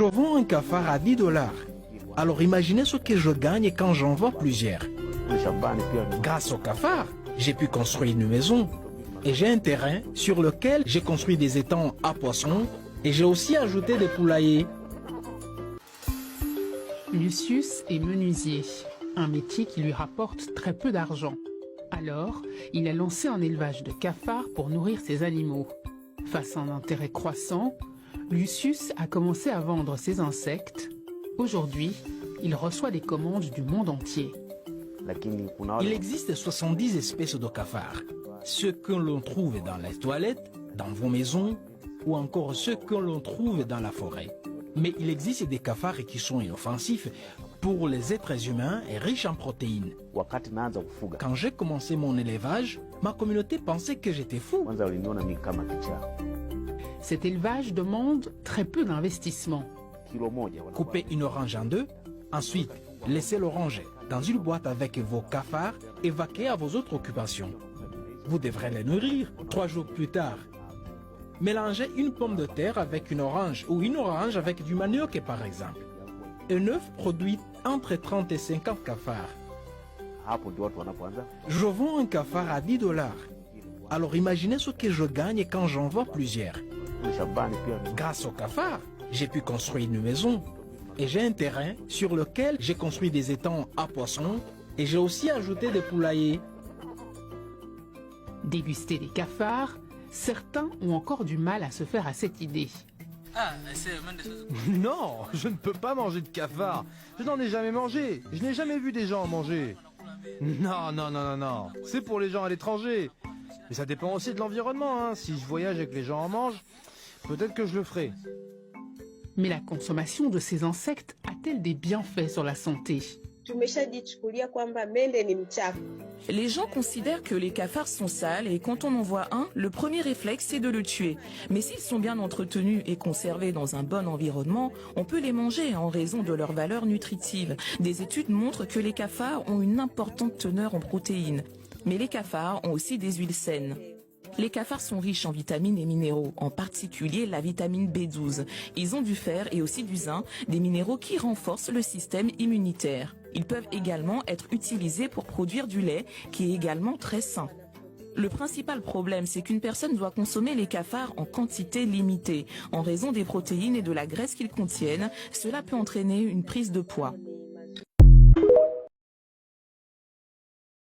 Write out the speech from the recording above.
Je vends un cafard à 10 $. Alors imaginez ce que je gagne quand j'en vends plusieurs. Grâce au cafard, j'ai pu construire une maison. Et j'ai un terrain sur lequel j'ai construit des étangs à poissons. Et j'ai aussi ajouté des poulaillers. Lucius est menuisier, un métier qui lui rapporte très peu d'argent. Alors, il a lancé un élevage de cafards pour nourrir ses animaux. Face à un intérêt croissant, Lucius a commencé à vendre ses insectes. Aujourd'hui, il reçoit des commandes du monde entier. Il existe 70 espèces de cafards. Ceux que l'on trouve dans les toilettes, dans vos maisons, ou encore ceux que l'on trouve dans la forêt. Mais il existe des cafards qui sont inoffensifs pour les êtres humains et riches en protéines. Quand j'ai commencé mon élevage, ma communauté pensait que j'étais fou. Cet élevage demande très peu d'investissement. Coupez une orange en deux, ensuite laissez l'orange dans une boîte avec vos cafards et vaquez à vos autres occupations. Vous devrez les nourrir 3 jours plus tard. Mélangez une pomme de terre avec une orange ou une orange avec du manioc par exemple. Un œuf produit entre 30 et 50 cafards. Je vends un cafard à 10 $. Alors imaginez ce que je gagne quand j'en vends plusieurs. Grâce au cafard, j'ai pu construire une maison. Et j'ai un terrain sur lequel j'ai construit des étangs à poissons. Et j'ai aussi ajouté des poulaillers. Déguster des cafards, certains ont encore du mal à se faire à cette idée. Non, je ne peux pas manger de cafard. Je n'en ai jamais mangé. Je n'ai jamais vu des gens en manger. Non, non, non, non, non. C'est pour les gens à l'étranger. Mais ça dépend aussi de l'environnement, hein. Si je voyage et que les gens en mangent, peut-être que je le ferai. Mais la consommation de ces insectes a-t-elle des bienfaits sur la santé ? Les gens considèrent que les cafards sont sales et quand on en voit un, le premier réflexe c'est de le tuer. Mais s'ils sont bien entretenus et conservés dans un bon environnement, on peut les manger en raison de leur valeur nutritive. Des études montrent que les cafards ont une importante teneur en protéines. Mais les cafards ont aussi des huiles saines. Les cafards sont riches en vitamines et minéraux, en particulier la vitamine B12. Ils ont du fer et aussi du zinc, des minéraux qui renforcent le système immunitaire. Ils peuvent également être utilisés pour produire du lait, qui est également très sain. Le principal problème, c'est qu'une personne doit consommer les cafards en quantité limitée. En raison des protéines et de la graisse qu'ils contiennent, cela peut entraîner une prise de poids.